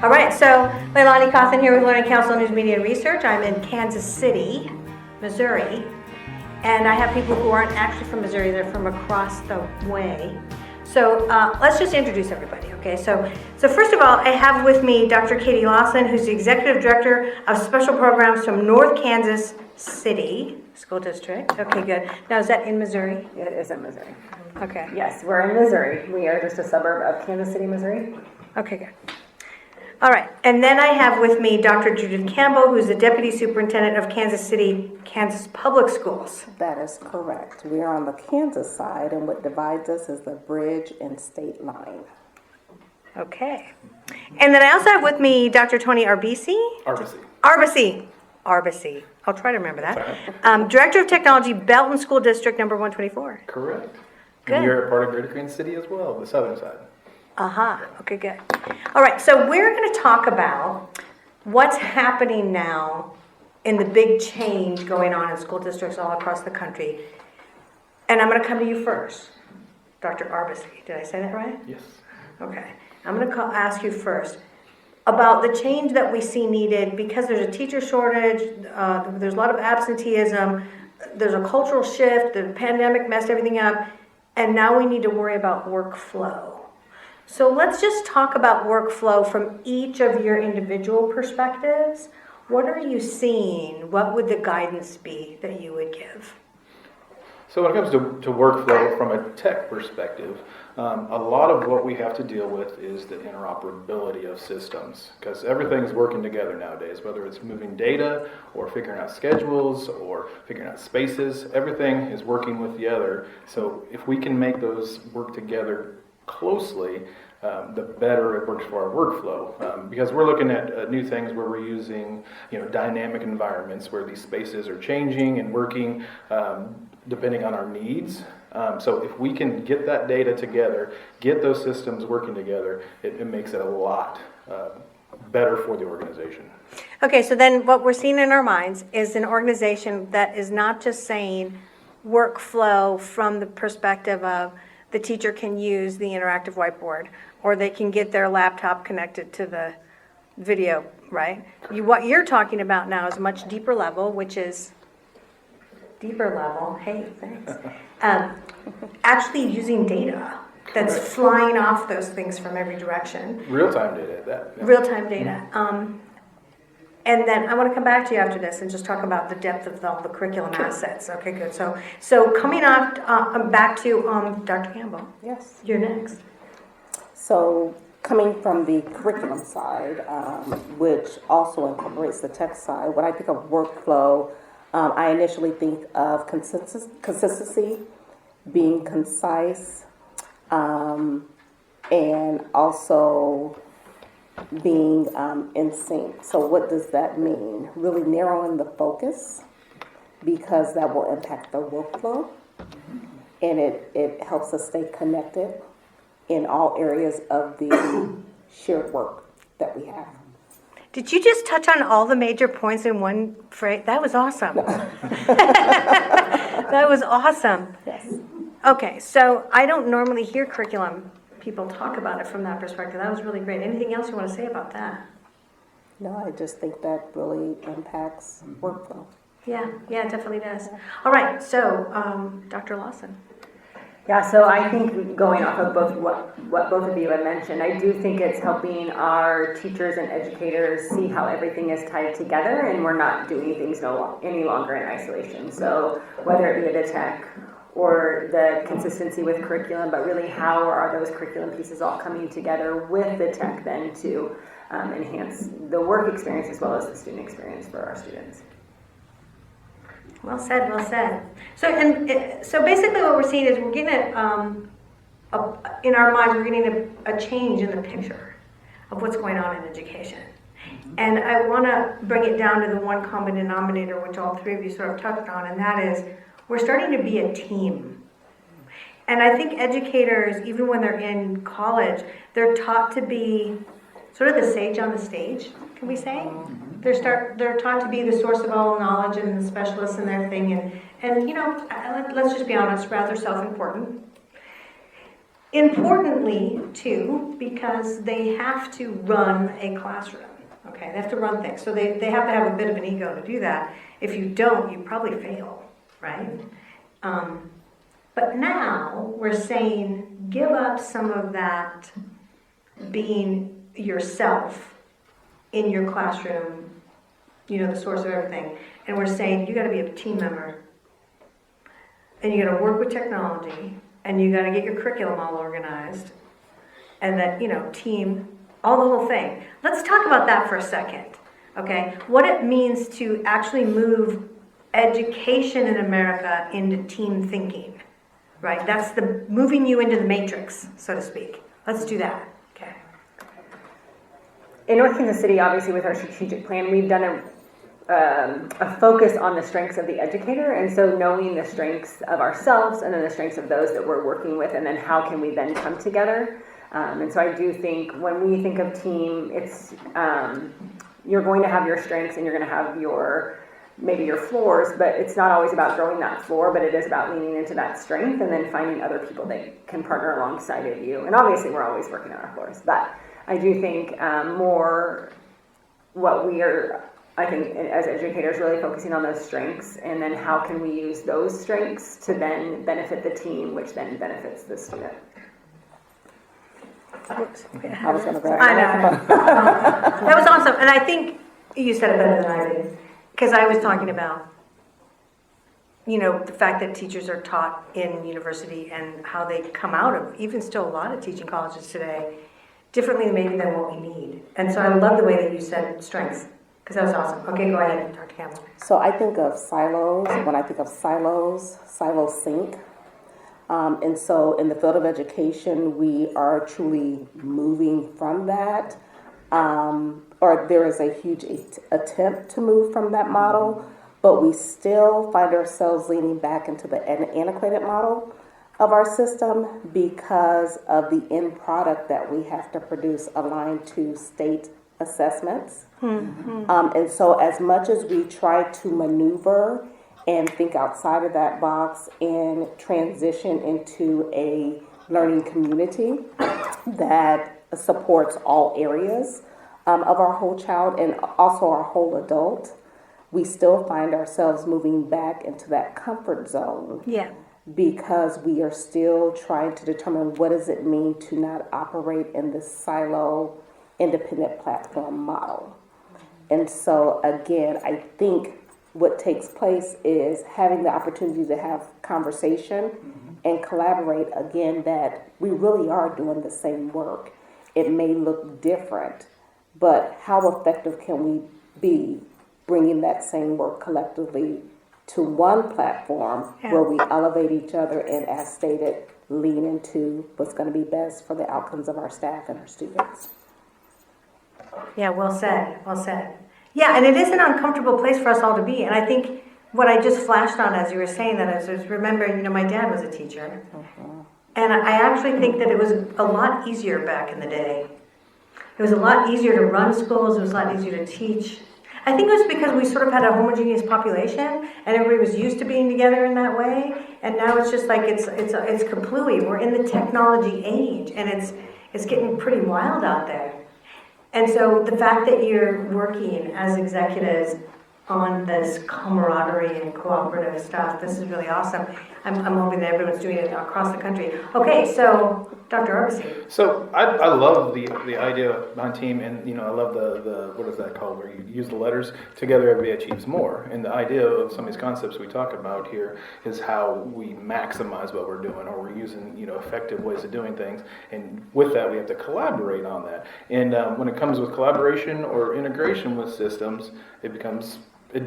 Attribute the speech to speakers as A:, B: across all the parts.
A: All right, so LeiLani, Cauthen here with Learning Counsel News Media and Research. I'm in Kansas City, Missouri, and I have people who aren't actually from Missouri, they're from across the way. So let's just introduce everybody, okay? So first of all, I have with me Dr. Katie Lawson, who's the Executive Director of Special Programs from North Kansas City School District. Okay, good. Now, is that in Missouri?
B: It is in Missouri.
A: Okay.
B: Yes, we're in Missouri. We are just a suburb of Kansas City, Missouri.
A: Okay, good. All right, and then I have with me Dr. Judith Campbell, who's the Deputy Superintendent of Kansas City, Kansas Public Schools.
C: That is correct. We are on the Kansas side, and what divides us is the bridge and state line.
A: Okay. And then I also have with me Dr. Tony Arbisi. Arbisi. I'll try to remember that. Director of Technology, Belton School District, number 124.
D: Correct.
A: Good.
D: And you're a part of Greater Kansas City as well, the southern side.
A: Okay, good. All right, so we're going to talk about what's happening now in the big change going on in school districts all across the country. And I'm going to come to you first, Dr. Arbisi. Did I say that right?
D: Yes.
A: Okay. I'm going to ask you first about the change that we see needed because there's a teacher shortage, there's a lot of absenteeism, there's a cultural shift, the pandemic messed everything up, and now we need to worry about workflow. So let's just talk about workflow from each of your individual perspectives. What are you seeing? What would the guidance be that you would give?
D: So when it comes to workflow from a tech perspective, a lot of what we have to deal with is the interoperability of systems because everything's working together nowadays, whether it's moving data or figuring out schedules or figuring out spaces, everything is working with the other. So if we can make those work together closely, the better it works for our workflow. Because we're looking at new things where we're using, dynamic environments where these spaces are changing and working depending on our needs. So if we can get that data together, get those systems working together, it makes it a lot better for the organization.
A: Okay, so then what we're seeing in our minds is an organization that is not just saying workflow from the perspective of the teacher can use the interactive whiteboard or they can get their laptop connected to the video, right? What you're talking about now is a much deeper level, which is deeper level. Hey, thanks. Actually using data that's flying off those things from every direction.
D: Real-time data at that. Yeah.
A: Real-time data. And then I want to come back to you after this and just talk about the depth of all the curriculum assets. Okay, good. So coming off back to Dr. Campbell.
C: Yes.
A: You're next.
C: So coming from the curriculum side, which also incorporates the tech side, when I think of workflow, I initially think of consistency, being concise, and also being in sync. So what does that mean? Really narrowing the focus because that will impact the workflow and it helps us stay connected in all areas of the shared work that we have.
A: Did you just touch on all the major points in one phrase? That was awesome. That was awesome.
C: Yes.
A: Okay, so I don't normally hear curriculum people talk about it from that perspective. That was really great. Anything else you want to say about that?
C: No, I just think that really impacts workflow.
A: Yeah, it definitely does. All right, so Dr. Lawson.
B: Yeah, so I think going off of what both of you had mentioned, I do think it's helping our teachers and educators see how everything is tied together and we're not doing things any longer in isolation. So whether it be the tech or the consistency with curriculum, but really how are those curriculum pieces all coming together with the tech then to enhance the work experience as well as the student experience for our students.
A: Well said. So basically what we're seeing is we're getting in our minds, we're getting a change in the picture of what's going on in education. And I want to bring it down to the one common denominator, which all three of you sort of touched on, and that is we're starting to be a team. And I think educators, even when they're in college, they're taught to be sort of the sage on the stage, can we say? They're taught to be the source of all knowledge and the specialists in their thing, and let's just be honest, rather self-important. Importantly, too, because they have to run a classroom. Okay, they have to run things. So they have to have a bit of an ego to do that. If you don't, you probably fail, right? But now we're saying give up some of that being yourself in your classroom, the source of everything. And we're saying you got to be a team member. And you got to work with technology. And you got to get your curriculum all organized. And that, team, all the whole thing. Let's talk about that for a second. Okay? What it means to actually move education in America into team thinking. Right? That's the moving you into the matrix, so to speak. Let's do that. Okay.
B: In North Kansas City, obviously, with our strategic plan, we've done a focus on the strengths of the educator, and so knowing the strengths of ourselves and then the strengths of those that we're working with, and then how can we then come together. And so I do think when we think of team, it's you're going to have your strengths and you're going to have maybe your floors, but it's not always about growing that floor, but it is about leaning into that strength and then finding other people that can partner alongside of you. And obviously we're always working on our floors, but I do think more what we are, I think as educators, really focusing on those strengths, and then how can we use those strengths to then benefit the team, which then benefits the student.
C: I was going to grab
A: I know. That was awesome. And I think you said it better than I did. Because I was talking about, the fact that teachers are taught in university and how they come out of, even still a lot of teaching colleges today, differently maybe than what we need. And so I love the way that you said strengths, because that was awesome. Okay, go ahead, Dr. Campbell.
C: So I think of silos. When I think of silos sink. And so in the field of education, we are truly moving from that. Or there is a huge attempt to move from that model, but we still find ourselves leaning back into the antiquated model of our system because of the end product that we have to produce aligned to state assessments. Mm-hmm. And so as much as we try to maneuver and think outside of that box and transition into a learning community that supports all areas of our whole child and also our whole adult, we still find ourselves moving back into that comfort zone.
A: Yeah.
C: Because we are still trying to determine what does it mean to not operate in this silo independent platform model. And so again, I think what takes place is having the opportunity to have conversation and collaborate again, that we really are doing the same work. It may look different, but how effective can we be bringing that same work collectively to one platform where we elevate each other and, as stated, lean into what's going to be best for the outcomes of our staff and our students.
A: Yeah, well said, well said. Yeah, and it is an uncomfortable place for us all to be. And I think what I just flashed on as you were saying that is remembering, my dad was a teacher. Mm-hmm. And I actually think that it was a lot easier back in the day. It was a lot easier to run schools. It was a lot easier to teach. I think it was because we sort of had a homogeneous population and everybody was used to being together in that way. And now it's just like it's completely, we're in the technology age and it's getting pretty wild out there. And so the fact that you're working as executives on this camaraderie and cooperative stuff, this is really awesome. I'm hoping that everyone's doing it across the country. Okay, so Dr. Arbisi.
D: So I love the idea behind team, and I love the what is that called, where you use the letters together, everybody achieves more. And the idea of some of these concepts we talk about here is how we maximize what we're doing, or we're using effective ways of doing things. And with that, we have to collaborate on that. And when it comes with collaboration or integration with systems, it becomes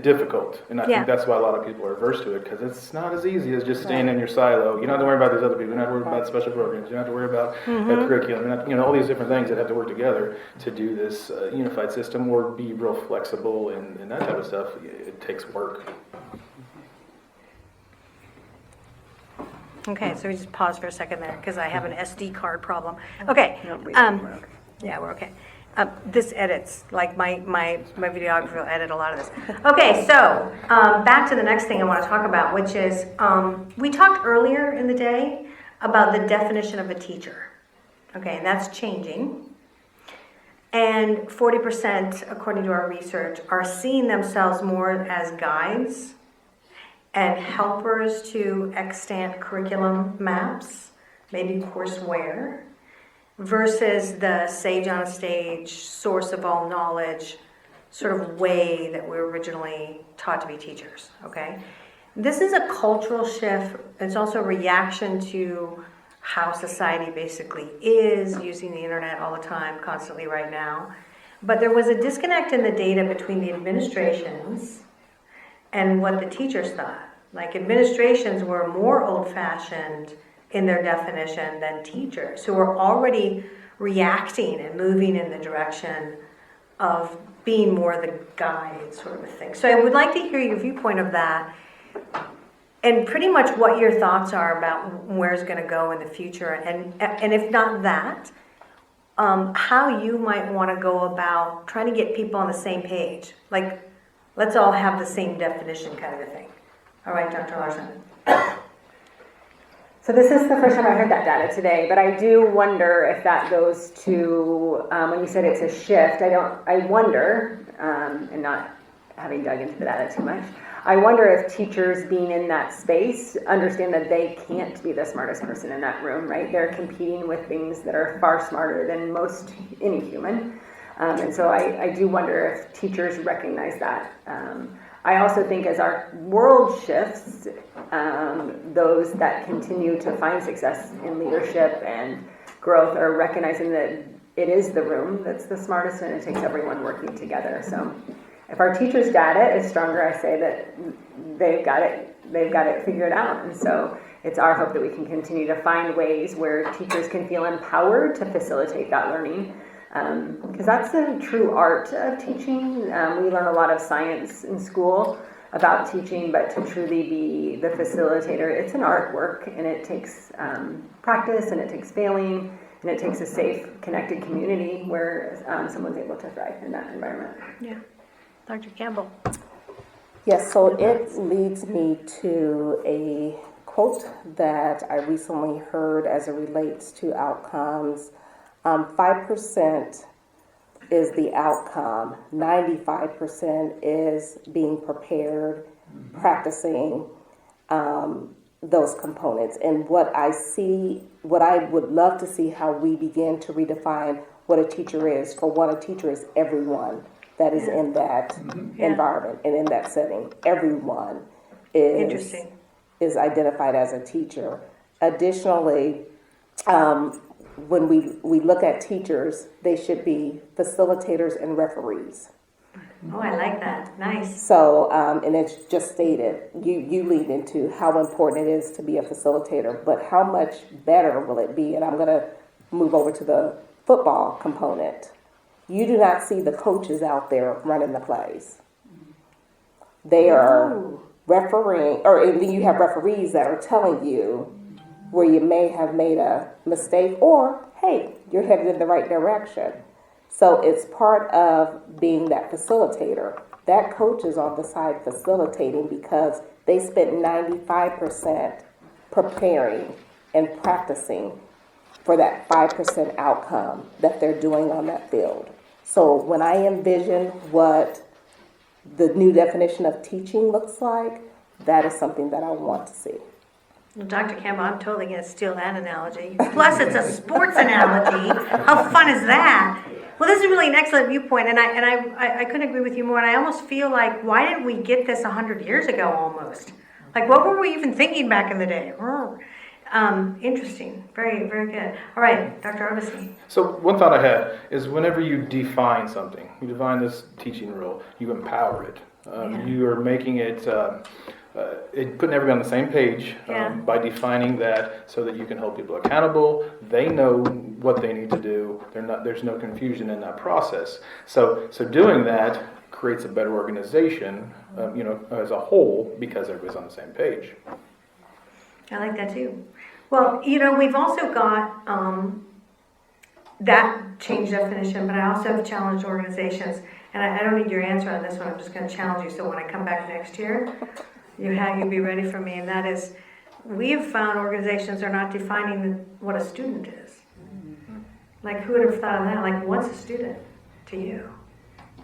D: difficult, and I think that's why a lot of people are averse to it, because it's not as easy as just staying in your silo. You don't have to worry about these other people. You don't have to worry about special programs. You don't have to worry about curriculum. All these different things that have to work together to do this unified system, or be real flexible and that type of stuff. It takes work.
A: Okay, so we just pause for a second there because I have an SD card problem. Okay. Yeah, we're okay. This edits, like my videographer will edit a lot of this. Okay, so back to the next thing I want to talk about, which is we talked earlier in the day about the definition of a teacher. Okay, and that's changing. And 40%, according to our research, are seeing themselves more as guides and helpers to extant curriculum maps, maybe courseware, versus the sage on a stage, source of all knowledge, sort of way that we were originally taught to be teachers, okay? This is a cultural shift. It's also a reaction to how society basically is, using the internet all the time, constantly right now. But there was a disconnect in the data between the administrations and what the teachers thought. Like, administrations were more old-fashioned in their definition than teachers, who were already reacting and moving in the direction of being more the guide sort of a thing. So I would like to hear your viewpoint of that, and pretty much what your thoughts are about where it's going to go in the future, and if not that, how you might want to go about trying to get people on the same page. Like, let's all have the same definition kind of a thing. All right, Dr. Lawson.
B: So this is the first time I heard that data today, but I do wonder if that goes to, when you said it's a shift, I wonder, and not having dug into the data too much, I wonder if teachers being in that space understand that they can't be the smartest person in that room, right? They're competing with things that are far smarter than any human. And so I do wonder if teachers recognize that. I also think as our world shifts, those that continue to find success in leadership and growth are recognizing that it is the room that's the smartest, and it takes everyone working together. So if our teachers' data is stronger, I say that they've got it figured out. And so it's our hope that we can continue to find ways where teachers can feel empowered to facilitate that learning. Because that's the true art of teaching. We learn a lot of science in school about teaching, but to truly be the facilitator, it's an artwork, and it takes practice, and it takes failing, and it takes a safe, connected community where someone's able to thrive in that environment.
A: Yeah. Dr. Campbell.
C: Yes, so it leads me to a quote that I recently heard as it relates to outcomes. 5% is the outcome. 95% is being prepared, practicing those components. And what I would love to see how we begin to redefine what a teacher is. For one, a teacher is everyone that is in that environment and in that setting. Everyone is identified as a teacher. Additionally, when we look at teachers, they should be facilitators and referees.
A: Oh, I like that. Nice.
C: So, and it's just stated, you lead into how important it is to be a facilitator, but how much better will it be? And I'm going to move over to the football component. You do not see the coaches out there running the plays. They are refereeing, or you have referees that are telling you where you may have made a mistake, or, hey, you're headed in the right direction. So it's part of being that facilitator. That coach is on the side facilitating because they spent 95% preparing and practicing for that 5% outcome that they're doing on that field. So when I envision what the new definition of teaching looks like, that is something that I want to see.
A: Well, Dr. Campbell, I'm totally going to steal that analogy. Plus, it's a sports analogy. How fun is that? Well, this is really an excellent viewpoint, and I couldn't agree with you more. And I almost feel like, why didn't we get this 100 years ago almost? Like, what were we even thinking back in the day? Interesting. Very, very good. All right, Dr. Arbisi.
D: So one thought I had is whenever you define something, you define this teaching role, you empower it. You are making it, putting everybody on the same page by defining that so that you can hold people accountable. They know what they need to do. There's no confusion in that process. So doing that creates a better organization, as a whole, because everybody's on the same page.
A: I like that too. Well, we've also got that change definition, but I also have challenged organizations. And I don't need your answer on this one. I'm just going to challenge you. So when I come back next year, you be ready for me. And that is, we've found organizations are not defining what a student is. Like, who would have thought of that? Like, what's a student to you?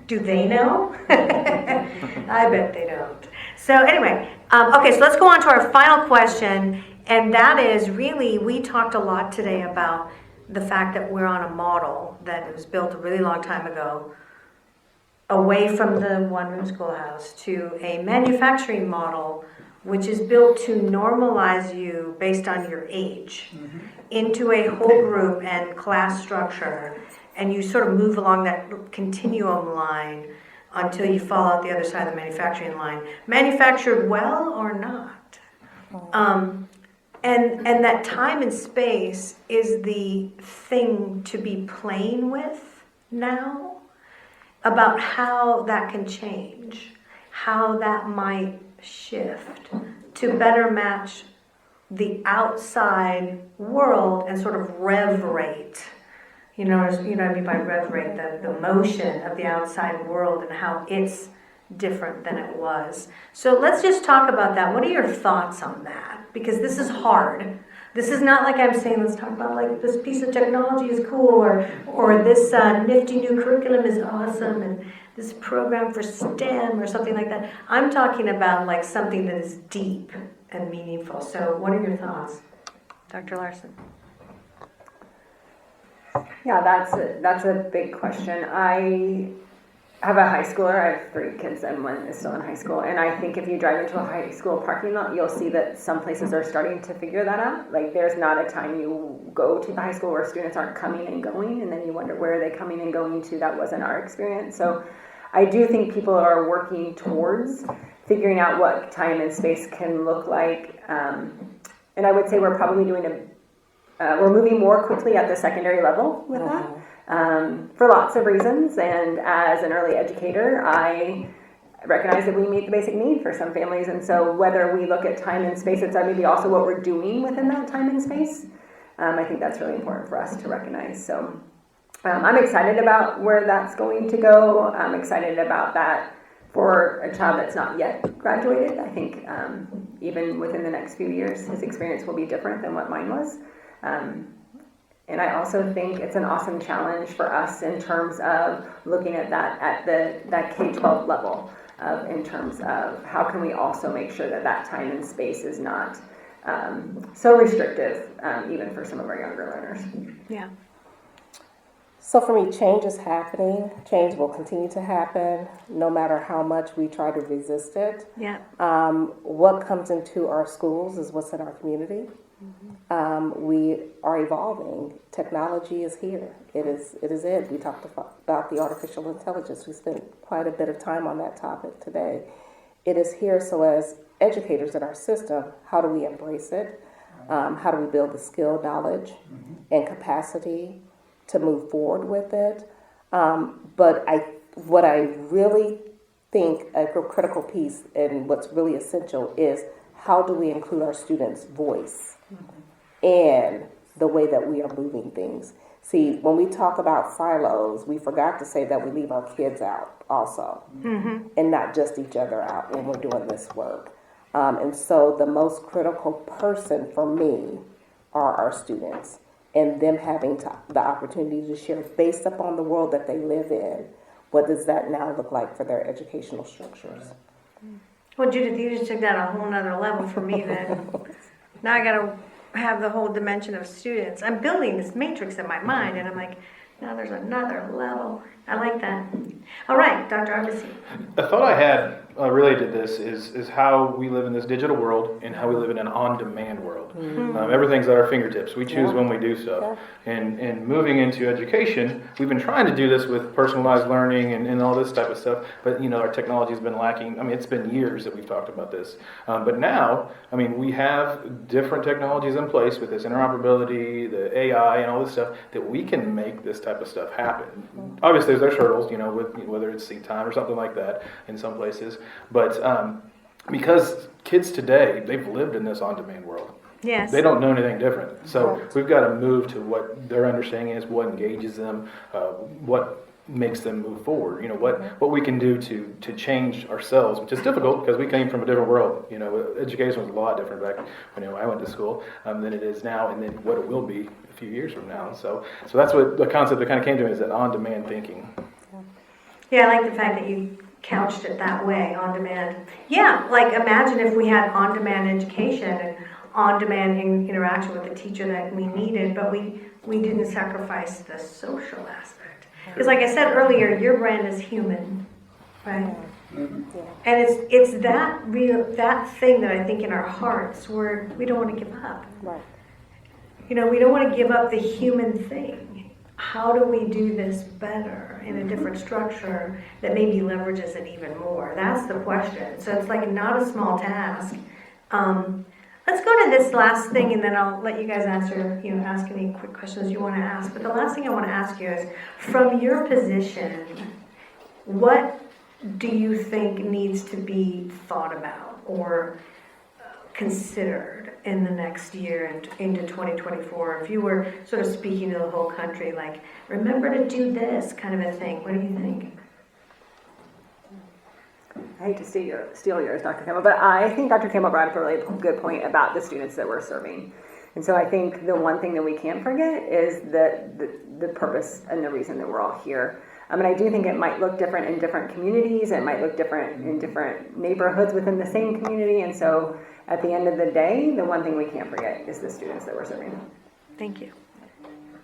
A: Do they know? I bet they don't. So anyway, okay, so let's go on to our final question, and that is really, we talked a lot today about the fact that we're on a model that was built a really long time ago, away from the one-room schoolhouse to a manufacturing model which is built to normalize you based on your age into a whole group and class structure, and you sort of move along that continuum line until you fall out the other side of the manufacturing line. Manufactured well or not? And that time and space is the thing to be playing with now, about how that can change, how that might shift to better match the outside world and sort of rev rate. You know what I mean by rev rate, the motion of the outside world and how it's different than it was. So let's just talk about that. What are your thoughts on that? Because this is hard. This is not like I'm saying, let's talk about like this piece of technology is cool, or this nifty new curriculum is awesome, and this program for STEM or something like that. I'm talking about like something that is deep and meaningful. So what are your thoughts, Dr. Larson?
B: Yeah, that's a big question. I have a high schooler. I have 3 kids and one is still in high school. And I think if you drive into a high school parking lot, you'll see that some places are starting to figure that out. Like, there's not a time you go to the high school where students aren't coming and going, and then you wonder where are they coming and going to. That wasn't our experience. So I do think people are working towards figuring out what time and space can look like. And I would say we're probably we're moving more quickly at the secondary level with that. For lots of reasons, and as an early educator, I recognize that we meet the basic need for some families, and so whether we look at time and space, it's maybe also what we're doing within that time and space. I think that's really important for us to recognize. So I'm excited about where that's going to go. I'm excited about that for a child that's not yet graduated. I think even within the next few years, his experience will be different than what mine was. And I also think it's an awesome challenge for us in terms of looking at that at that K-12 level, in terms of how can we also make sure that time and space is not so restrictive, even for some of our younger learners.
A: Yeah.
C: So for me, change is happening. Change will continue to happen no matter how much we try to resist it.
A: Yeah.
C: What comes into our schools is what's in our community. We are evolving. Technology is here. It is it. We talked about the artificial intelligence. We spent quite a bit of time on that topic today. It is here. So as educators in our system, how do we embrace it? How do we build the skill, knowledge, and capacity to move forward with it? But what I really think a critical piece and what's really essential is how do we include our students' voice and the way that we are moving things. See, when we talk about silos, we forgot to say that we leave our kids out also, and not just each other out when we're doing this work. And so the most critical person for me are our students, and them having the opportunity to share based upon the world that they live in. What does that now look like for their educational structures?
A: Well, Judith, you just took that a whole nother level for me then. Now I got to have the whole dimension of students. I'm building this matrix in my mind, and I'm like, now there's another level. I like that. All right, Dr. Arbisi.
D: A thought I had related to this is how we live in this digital world and how we live in an on-demand world. Everything's at our fingertips. We choose when we do stuff. And moving into education, we've been trying to do this with personalized learning and all this type of stuff, but our technology's been lacking. I mean, it's been years that we've talked about this. But now, we have different technologies in place with this interoperability, the AI, and all this stuff that we can make this type of stuff happen. Obviously, there's hurdles, with whether it's seat time or something like that in some places. But because kids today, they've lived in this on-demand world.
A: Yes.
D: They don't know anything different. So we've got to move to what their understanding is, what engages them, what makes them move forward. What we can do to change ourselves, which is difficult because we came from a different world. Education was a lot different back when I went to school than it is now, and then what it will be a few years from now. So that's what the concept that kind of came to me, is that on-demand thinking.
A: Yeah, I like the fact that you couched it that way, on demand. Yeah, like imagine if we had on-demand education and on-demand interaction with the teacher that we needed, but we didn't sacrifice the social aspect. Because like I said earlier, your brand is human, right? And it's that thing that I think in our hearts where we don't want to give up.
C: Right.
A: We don't want to give up the human thing. How do we do this better in a different structure that maybe leverages it even more? That's the question. So it's like not a small task. Let's go to this last thing, and then I'll let you guys answer, ask any quick questions you want to ask. But the last thing I want to ask you is, from your position, what do you think needs to be thought about or considered in the next year and into 2024? If you were sort of speaking to the whole country, like, remember to do this kind of a thing, what do you think?
B: I hate to steal yours, Dr. Campbell, but I think Dr. Campbell brought up a really good point about the students that we're serving. And so I think the one thing that we can't forget is the purpose and the reason that we're all here. And I do think it might look different in different communities. It might look different in different neighborhoods within the same community. And so at the end of the day, the one thing we can't forget is the students that we're serving.
A: Thank you.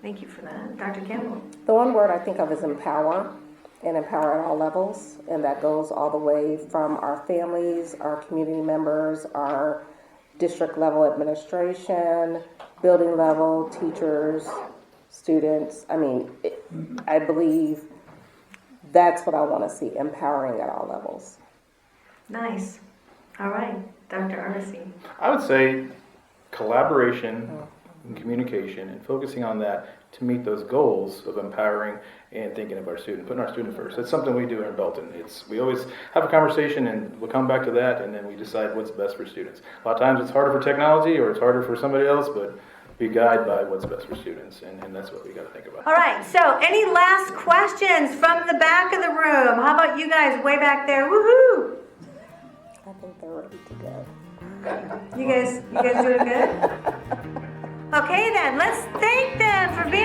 A: Thank you for that. Dr. Campbell?
C: The one word I think of is empower, and empower at all levels. And that goes all the way from our families, our community members, our district level administration, building level, teachers, students. I believe that's what I want to see, empowering at all levels.
A: Nice. All right. Dr. Arbisi?
D: I would say collaboration and communication, and focusing on that to meet those goals of empowering and thinking of our student, putting our student first. That's something we do in Belton. We always have a conversation, and we'll come back to that, and then we decide what's best for students. A lot of times it's harder for technology or it's harder for somebody else, but be guided by what's best for students, and that's what we got to think about.
A: All right, so any last questions from the back of the room? How about you guys way back there? Woohoo!
C: I think they're ready to go.
A: You guys doing good? Okay then, let's thank them for being